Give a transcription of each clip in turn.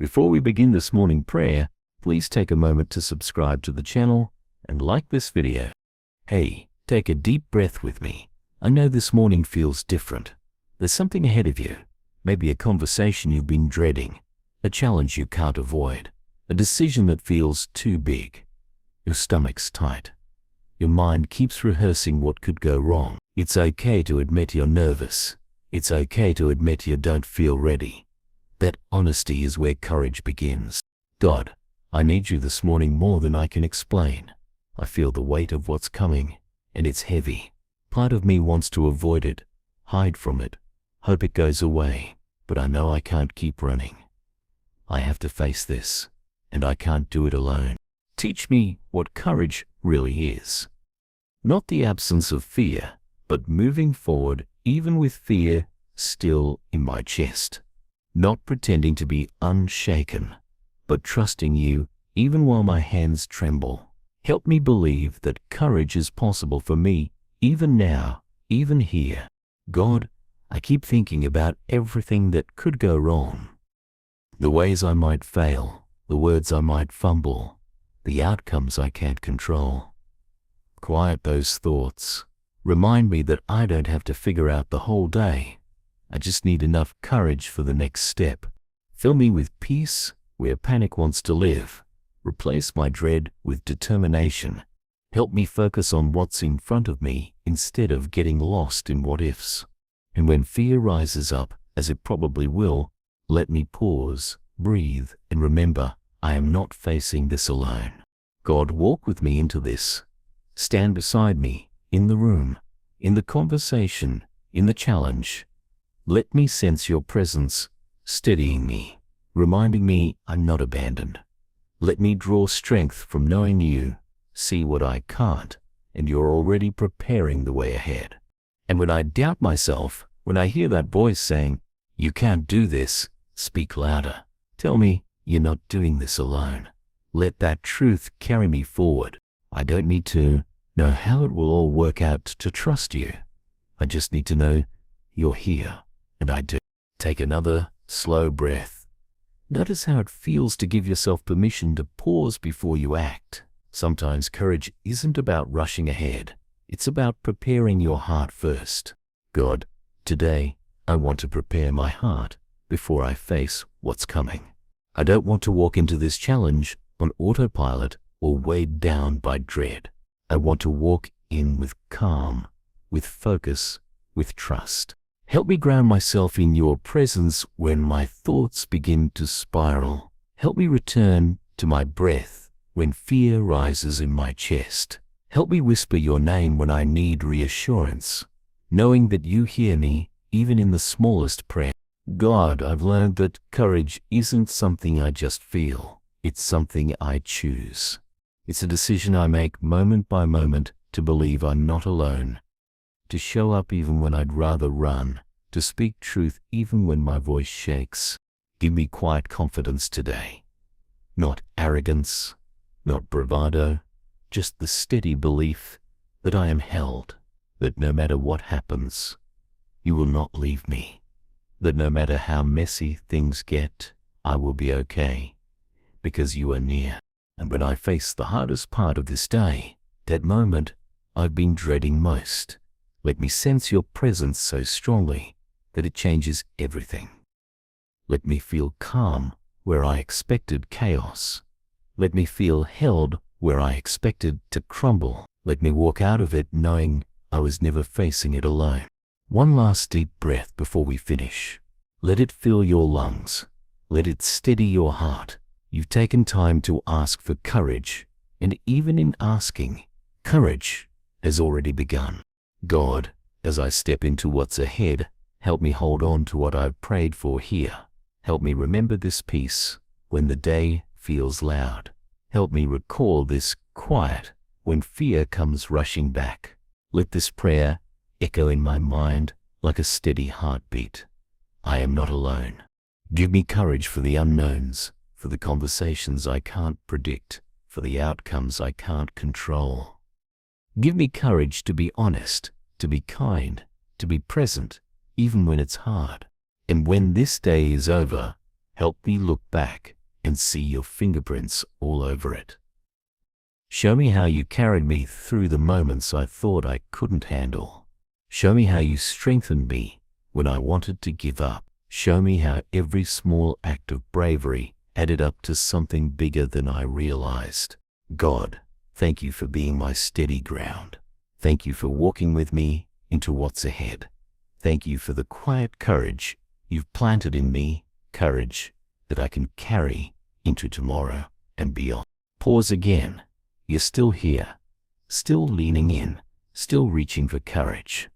Before we begin this morning prayer, please take a moment to subscribe to the channel and like this video. Hey, take a deep breath with me. I know this morning feels different. There's something ahead of you. Maybe a conversation you've been dreading, a challenge you can't avoid, a decision that feels too big. Your stomach's tight. Your mind keeps rehearsing what could go wrong. It's okay to admit you're nervous. It's okay to admit you don't feel ready. That honesty is where courage begins. God, I need you this morning more than I can explain. I feel the weight of what's coming, and it's heavy. Part of me wants to avoid it, hide from it, hope it goes away, but I know I can't keep running. I have to face this, and I can't do it alone. Teach me what courage really is. Not the absence of fear, but moving forward even with fear still in my chest. Not pretending to be unshaken, but trusting you even while my hands tremble. Help me believe that courage is possible for me, even now, even here. God, I keep thinking about everything that could go wrong. The ways I might fail, the words I might fumble, the outcomes I can't control. Quiet those thoughts. Remind me that I don't have to figure out the whole day. I just need enough courage for the next step. Fill me with peace where panic wants to live. Replace my dread with determination. Help me focus on what's in front of me instead of getting lost in what-ifs. And when fear rises up, as it probably will, let me pause, breathe, and remember I am not facing this alone. God, walk with me into this. Stand beside me, in the room, in the conversation, in the challenge. Let me sense your presence, steadying me, reminding me I'm not abandoned. Let me draw strength from knowing you, see what I can't, and you're already preparing the way ahead. And when I doubt myself, when I hear that voice saying, "You can't do this," speak louder. Tell me, you're not doing this alone. Let that truth carry me forward. I don't need to know how it will all work out to trust you. I just need to know you're here, and I do. Take another slow breath. Notice how it feels to give yourself permission to pause before you act. Sometimes courage isn't about rushing ahead. It's about preparing your heart first. God, today I want to prepare my heart before I face what's coming. I don't want to walk into this challenge on autopilot or weighed down by dread. I want to walk in with calm, with focus, with trust. Help me ground myself in your presence when my thoughts begin to spiral. Help me return to my breath when fear rises in my chest. Help me whisper your name when I need reassurance, knowing that you hear me even in the smallest prayer. God, I've learned that courage isn't something I just feel. It's something I choose. It's a decision I make moment by moment to believe I'm not alone, to show up even when I'd rather run, to speak truth even when my voice shakes. Give me quiet confidence today. Not arrogance, not bravado, just the steady belief that I am held, that no matter what happens, you will not leave me, that no matter how messy things get, I will be okay, because you are near. And when I face the hardest part of this day, that moment I've been dreading most, let me sense your presence so strongly that it changes everything. Let me feel calm where I expected chaos. Let me feel held where I expected to crumble. Let me walk out of it knowing I was never facing it alone. One last deep breath before we finish. Let it fill your lungs. Let it steady your heart. You've taken time to ask for courage, and even in asking, courage has already begun. God, as I step into what's ahead, help me hold on to what I've prayed for here. Help me remember this peace when the day feels loud. Help me recall this quiet when fear comes rushing back. Let this prayer echo in my mind like a steady heartbeat. I am not alone. Give me courage for the unknowns, for the conversations I can't predict, for the outcomes I can't control. Give me courage to be honest, to be kind, to be present, even when it's hard. And when this day is over, Help me look back and see your fingerprints all over it. Show me how you carried me through the moments I thought I couldn't handle. Show me how you strengthened me when I wanted to give up. Show me how every small act of bravery added up to something bigger than I realized. God, thank you for being my steady ground. Thank you for walking with me into what's ahead. Thank you for the quiet courage you've planted in me, courage that I can carry into tomorrow and beyond. Pause again. You're still here, still leaning in, still reaching for courage.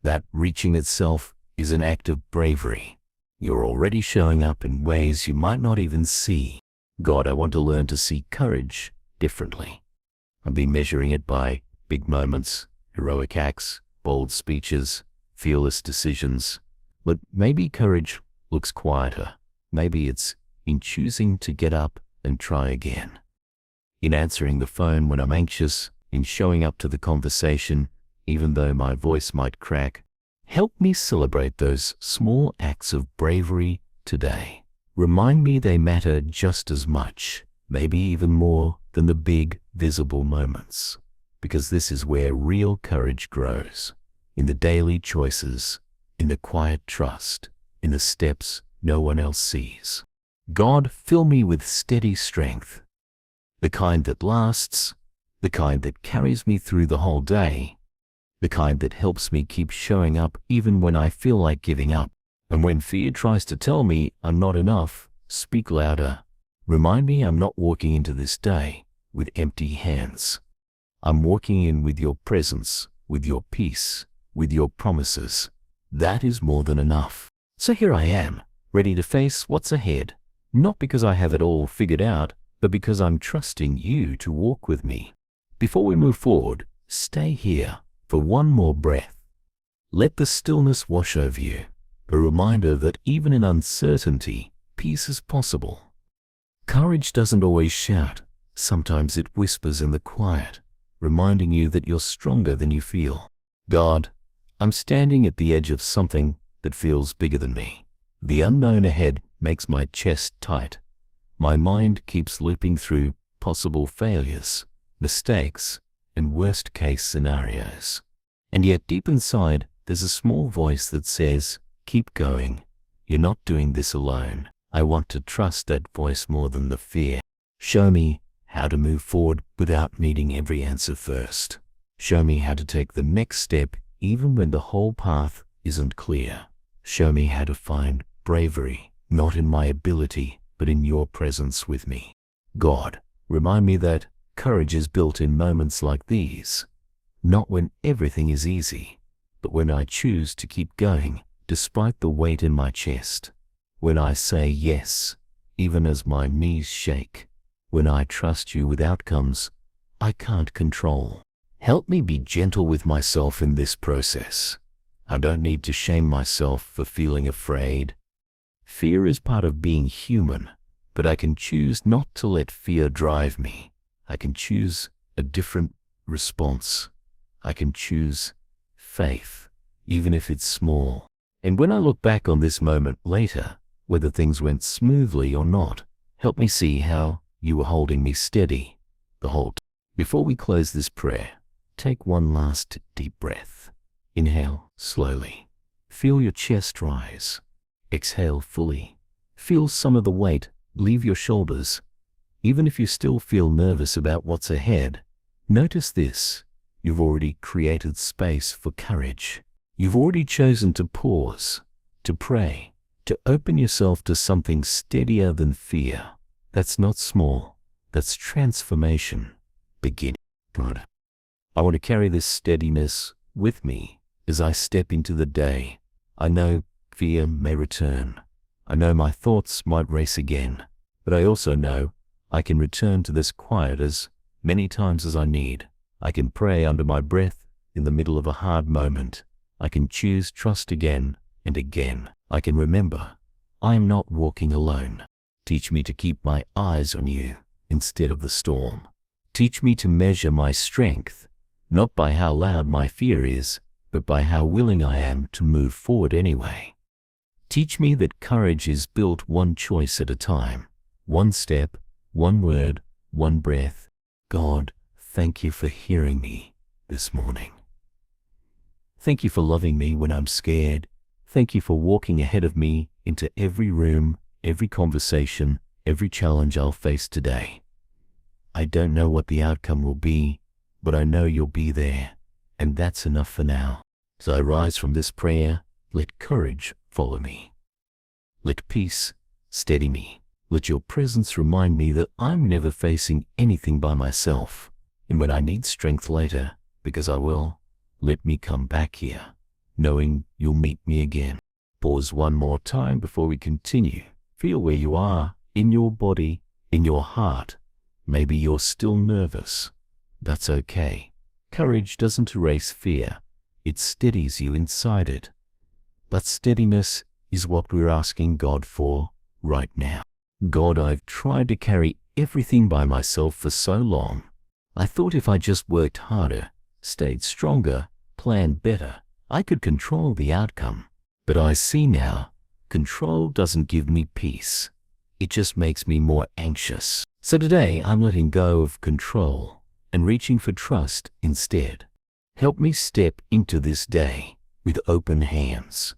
That reaching itself is an act of bravery. You're already showing up in ways you might not even see. God, I want to learn to see courage differently. I've been measuring it by big moments, heroic acts, bold speeches, fearless decisions. But maybe courage looks quieter. Maybe it's in choosing to get up and try again. In answering the phone when I'm anxious, in showing up to the conversation, even though my voice might crack. Help me celebrate those small acts of bravery today. Remind me they matter just as much, maybe even more than the big, visible moments. Because this is where real courage grows. In the daily choices, in the quiet trust, in the steps no one else sees. God, fill me with steady strength. The kind that lasts, the kind that carries me through the whole day, the kind that helps me keep showing up even when I feel like giving up. And when fear tries to tell me I'm not enough, speak louder. Remind me I'm not walking into this day with empty hands. I'm walking in with your presence, with your peace, with your promises. That is more than enough. So here I am, ready to face what's ahead, not because I have it all figured out, but because I'm trusting you to walk with me. Before we move forward, stay here for one more breath. Let the stillness wash over you, a reminder that even in uncertainty, peace is possible. Courage doesn't always shout. Sometimes it whispers in the quiet, reminding you that you're stronger than you feel. God, I'm standing at the edge of something that feels bigger than me. The unknown ahead makes my chest tight. My mind keeps looping through possible failures, mistakes, and worst-case scenarios. And yet deep inside, there's a small voice that says, keep going. You're not doing this alone. I want to trust that voice more than the fear. Show me how to move forward without needing every answer first. Show me how to take the next step even when the whole path isn't clear. Show me how to find bravery, not in my ability, but in your presence with me. God, remind me that courage is built in moments like these, not when everything is easy, but when I choose to keep going despite the weight in my chest, when I say yes, even as my knees shake, when I trust you with outcomes I can't control. Help me be gentle with myself in this process. I don't need to shame myself for feeling afraid. Fear is part of being human, but I can choose not to let fear drive me. I can choose a different response. I can choose faith, even if it's small. And when I look back on this moment later, whether things went smoothly or not, help me see how you were holding me steady the whole time. Before we close this prayer, take one last deep breath. Inhale slowly. Feel your chest rise. Exhale fully. Feel some of the weight leave your shoulders. Even if you still feel nervous about what's ahead, notice this. You've already created space for courage. You've already chosen to pause, to pray, to open yourself to something steadier than fear. That's not small. That's transformation. Begin. God, I want to carry this steadiness with me as I step into the day. I know fear may return. I know my thoughts might race again, but I also know I can return to this quiet as many times as I need. I can pray under my breath in the middle of a hard moment. I can choose trust again and again. I can remember I am not walking alone. Teach me to keep my eyes on you instead of the storm. Teach me to measure my strength, not by how loud my fear is, but by how willing I am to move forward anyway. Teach me that courage is built one choice at a time, one step, one word, one breath. God, thank you for hearing me this morning. Thank you for loving me when I'm scared. Thank you for walking ahead of me into every room, every conversation, every challenge I'll face today. I don't know what the outcome will be, but I know you'll be there, and that's enough for now. As I rise from this prayer, let courage follow me. Let peace steady me. Let your presence remind me that I'm never facing anything by myself, and when I need strength later, because I will, let me come back here, knowing you'll meet me again. Pause one more time before we continue. Feel where you are, in your body, in your heart. Maybe you're still nervous. That's okay. Courage doesn't erase fear. It steadies you inside it. But steadiness is what we're asking God for right now. God, I've tried to carry everything by myself for so long. I thought if I just worked harder, stayed stronger, planned better, I could control the outcome. But I see now, control doesn't give me peace. It just makes me more anxious. So today I'm letting go of control and reaching for trust instead. Help me step into this day with open hands.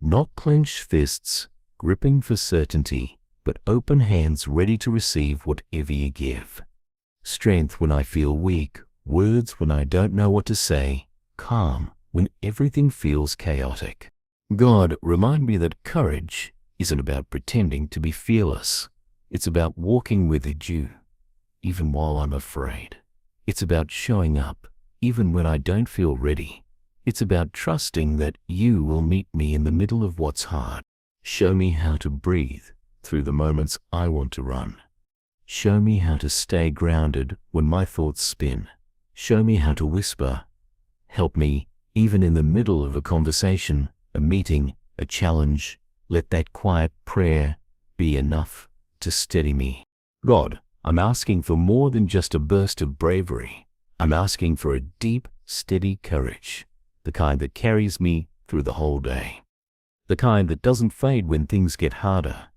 Not clenched fists, gripping for certainty, but open hands ready to receive whatever you give. Strength when I feel weak, words when I don't know what to say, calm when everything feels chaotic. God, remind me that courage isn't about pretending to be fearless. It's about walking with you, even while I'm afraid. It's about showing up, even when I don't feel ready. It's about trusting that you will meet me in the middle of what's hard. Show me how to breathe through the moments I want to run. Show me how to stay grounded when my thoughts spin. Show me how to whisper. Help me, even in the middle of a conversation, a meeting, a challenge. Let that quiet prayer be enough to steady me. God, I'm asking for more than just a burst of bravery. I'm asking for a deep, steady courage, the kind that carries me through the whole day. The kind that doesn't fade when things get harder.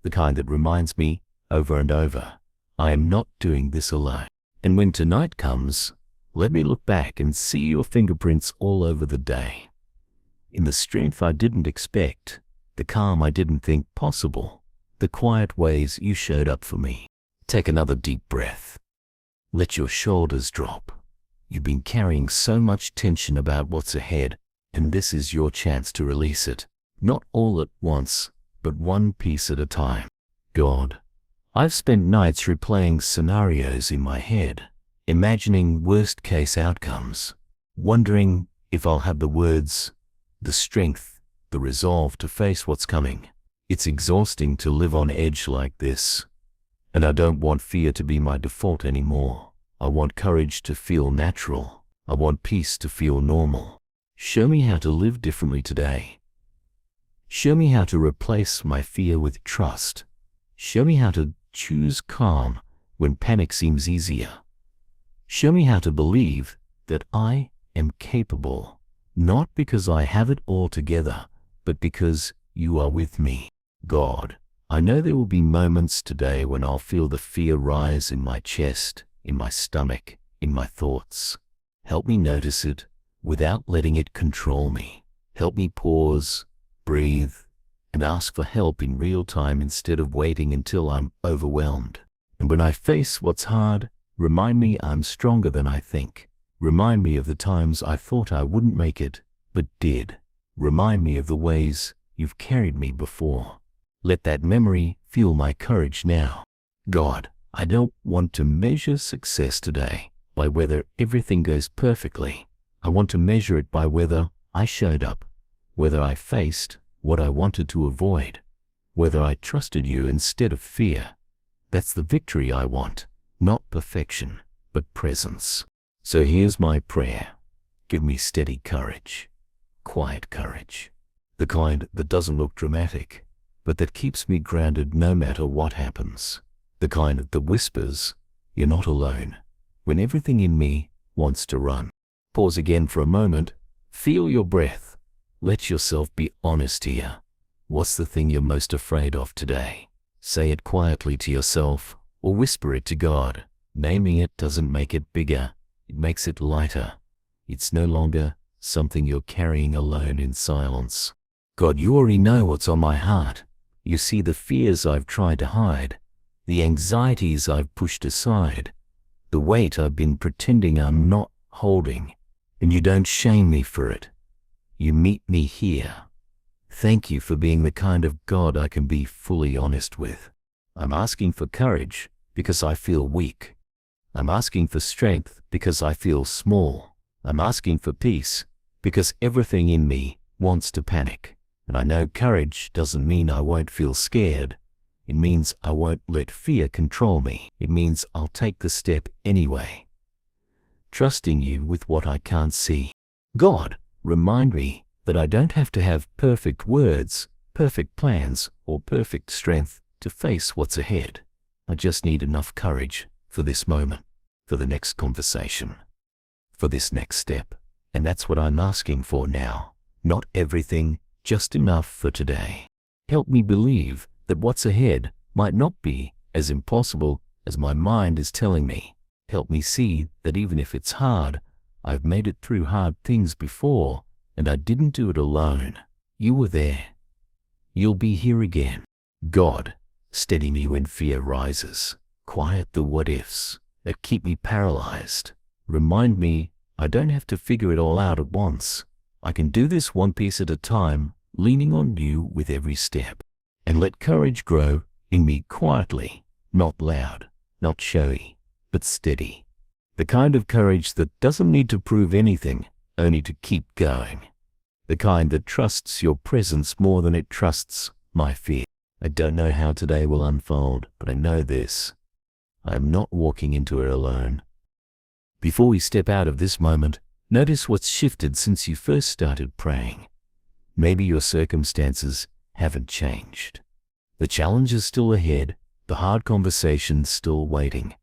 The kind that reminds me over and over, I am not doing this alone. And when tonight comes, let me look back and see your fingerprints all over the day. In the strength I didn't expect, the calm I didn't think possible, the quiet ways you showed up for me. Take another deep breath. Let your shoulders drop. You've been carrying so much tension about what's ahead, and this is your chance to release it. Not all at once, but one piece at a time. God, I've spent nights replaying scenarios in my head, imagining worst-case outcomes, wondering if I'll have the words, the strength, the resolve to face what's coming. It's exhausting to live on edge like this, and I don't want fear to be my default anymore. I want courage to feel natural. I want peace to feel normal. Show me how to live differently today. Show me how to replace my fear with trust. Show me how to choose calm when panic seems easier. Show me how to believe that I am capable, not because I have it all together, but because you are with me. God, I know there will be moments today when I'll feel the fear rise in my chest, in my stomach, in my thoughts. Help me notice it without letting it control me. Help me pause, breathe, and ask for help in real time instead of waiting until I'm overwhelmed. And when I face what's hard, remind me I'm stronger than I think. Remind me of the times I thought I wouldn't make it, but did. Remind me of the ways you've carried me before. Let that memory fuel my courage now. God, I don't want to measure success today by whether everything goes perfectly. I want to measure it by whether I showed up, whether I faced what I wanted to avoid, whether I trusted you instead of fear. That's the victory I want, not perfection, but presence. So here's my prayer. Give me steady courage, quiet courage, the kind that doesn't look dramatic, but that keeps me grounded no matter what happens. The kind that whispers, you're not alone, when everything in me wants to run. Pause again for a moment. Feel your breath. Let yourself be honest here. What's the thing you're most afraid of today? Say it quietly to yourself or whisper it to God. Naming it doesn't make it bigger. It makes it lighter. It's no longer something you're carrying alone in silence. God, you already know what's on my heart. You see the fears I've tried to hide, the anxieties I've pushed aside, the weight I've been pretending I'm not holding, and you don't shame me for it. You meet me here. Thank you for being the kind of God I can be fully honest with. I'm asking for courage because I feel weak. I'm asking for strength because I feel small. I'm asking for peace because everything in me wants to panic. And I know courage doesn't mean I won't feel scared. It means I won't let fear control me. It means I'll take the step anyway, trusting you with what I can't see. God, remind me that I don't have to have perfect words, perfect plans, or perfect strength to face what's ahead. I just need enough courage for this moment, for the next conversation, for this next step. And that's what I'm asking for now. Not everything, just enough for today. Help me believe that what's ahead might not be as impossible as my mind is telling me. Help me see that even if it's hard, I've made it through hard things before, and I didn't do it alone. You were there. You'll be here again. God, steady me when fear rises. Quiet the what-ifs that keep me paralyzed. Remind me I don't have to figure it all out at once. I can do this one piece at a time, leaning on you with every step. And let courage grow in me quietly, not loud, not showy, but steady. The kind of courage that doesn't need to prove anything, only to keep going. The kind that trusts your presence more than it trusts my fear. I don't know how today will unfold, but I know this. I am not walking into it alone. Before we step out of this moment, notice what's shifted since you first started praying. Maybe your circumstances haven't changed. The challenge is still ahead, the hard conversation's still waiting.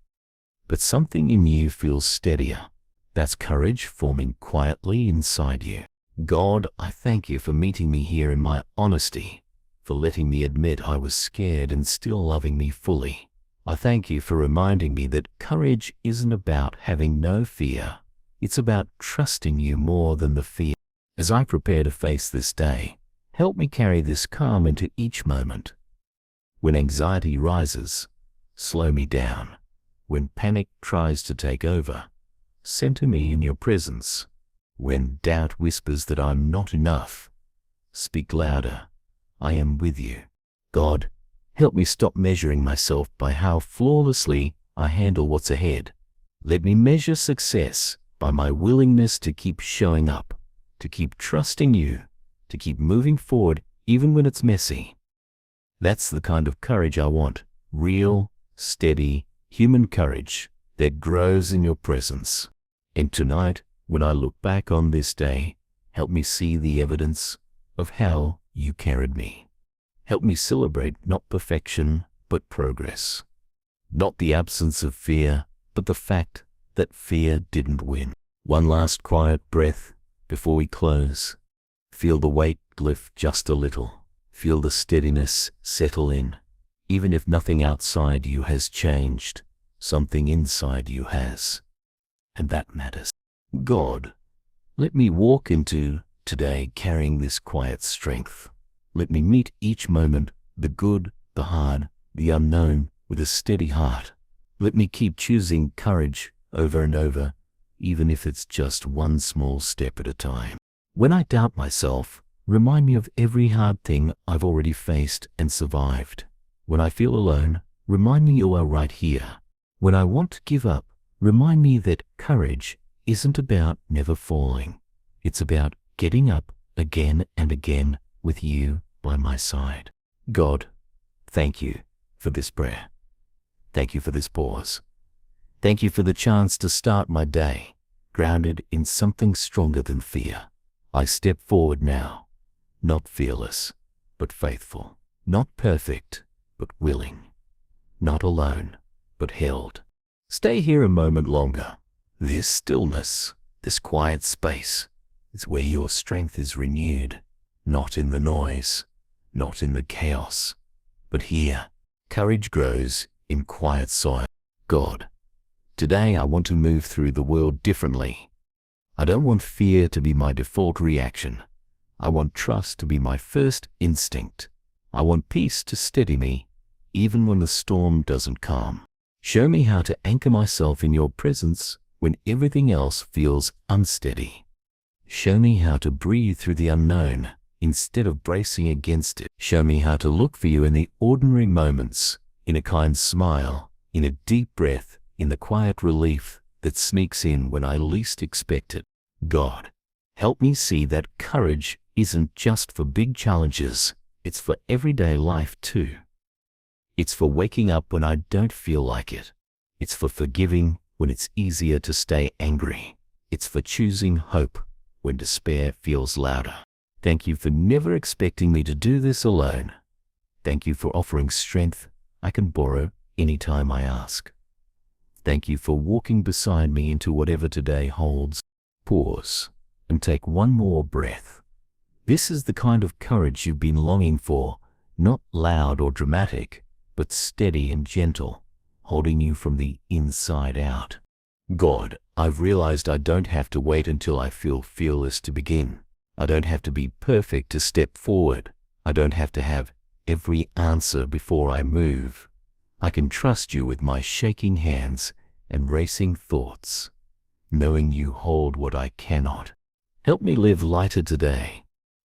But something in you feels steadier. That's courage forming quietly inside you. God, I thank you for meeting me here in my honesty, for letting me admit I was scared and still loving me fully. I thank you for reminding me that courage isn't about having no fear. It's about trusting you more than the fear. As I prepare to face this day, help me carry this calm into each moment. When anxiety rises, slow me down. When panic tries to take over, center me in your presence. When doubt whispers that I'm not enough, speak louder. I am with you. God, help me stop measuring myself by how flawlessly I handle what's ahead. Let me measure success by my willingness to keep showing up, to keep trusting you, to keep moving forward even when it's messy. That's the kind of courage I want. Real, steady, human courage that grows in your presence. And tonight, when I look back on this day, help me see the evidence of how you carried me. Help me celebrate not perfection, but progress. Not the absence of fear, but the fact that fear didn't win. One last quiet breath before we close. Feel the weight lift just a little. Feel the steadiness settle in. Even if nothing outside you has changed, something inside you has. And that matters. God, let me walk into today carrying this quiet strength. Let me meet each moment, the good, the hard, the unknown, with a steady heart. Let me keep choosing courage over and over, even if it's just one small step at a time. When I doubt myself, remind me of every hard thing I've already faced and survived. When I feel alone, remind me you are right here. When I want to give up, remind me that courage isn't about never falling. It's about getting up again and again with you by my side. God, thank you for this prayer. Thank you for this pause. Thank you for the chance to start my day grounded in something stronger than fear. I step forward now, not fearless, but faithful. Not perfect, but willing. Not alone, but held. Stay here a moment longer. This stillness, this quiet space, is where your strength is renewed, not in the noise, not in the chaos, but here. Courage grows in quiet soil. God, today I want to move through the world differently. I don't want fear to be my default reaction. I want trust to be my first instinct. I want peace to steady me, even when the storm doesn't calm. Show me how to anchor myself in your presence when everything else feels unsteady. Show me how to breathe through the unknown instead of bracing against it. Show me how to look for you in the ordinary moments, in a kind smile, in a deep breath, in the quiet relief that sneaks in when I least expect it. God, help me see that courage isn't just for big challenges, it's for everyday life too. It's for waking up when I don't feel like it. It's for forgiving when it's easier to stay angry. It's for choosing hope when despair feels louder. Thank you for never expecting me to do this alone. Thank you for offering strength I can borrow anytime I ask. Thank you for walking beside me into whatever today holds. Pause and take one more breath. This is the kind of courage you've been longing for, not loud or dramatic, but steady and gentle, holding you from the inside out. God, I've realized I don't have to wait until I feel fearless to begin. I don't have to be perfect to step forward. I don't have to have every answer before I move. I can trust you with my shaking hands and racing thoughts, knowing you hold what I cannot. Help me live lighter today.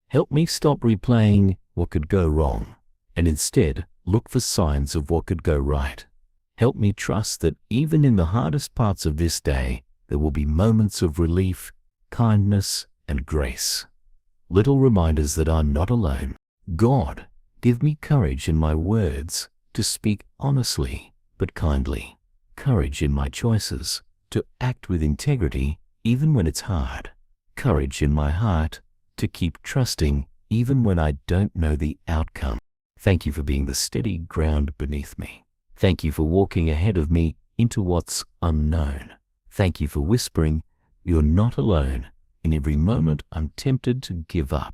Help me stop replaying what could go wrong and instead look for signs of what could go right. Help me trust that even in the hardest parts of this day, there will be moments of relief, kindness, and grace. Little reminders that I'm not alone. God, give me courage in my words to speak honestly but kindly. Courage in my choices to act with integrity even when it's hard. Courage in my heart to keep trusting even when I don't know the outcome. Thank you for being the steady ground beneath me. Thank you for walking ahead of me into what's unknown. Thank you for whispering, "You're not alone," in every moment I'm tempted to give up.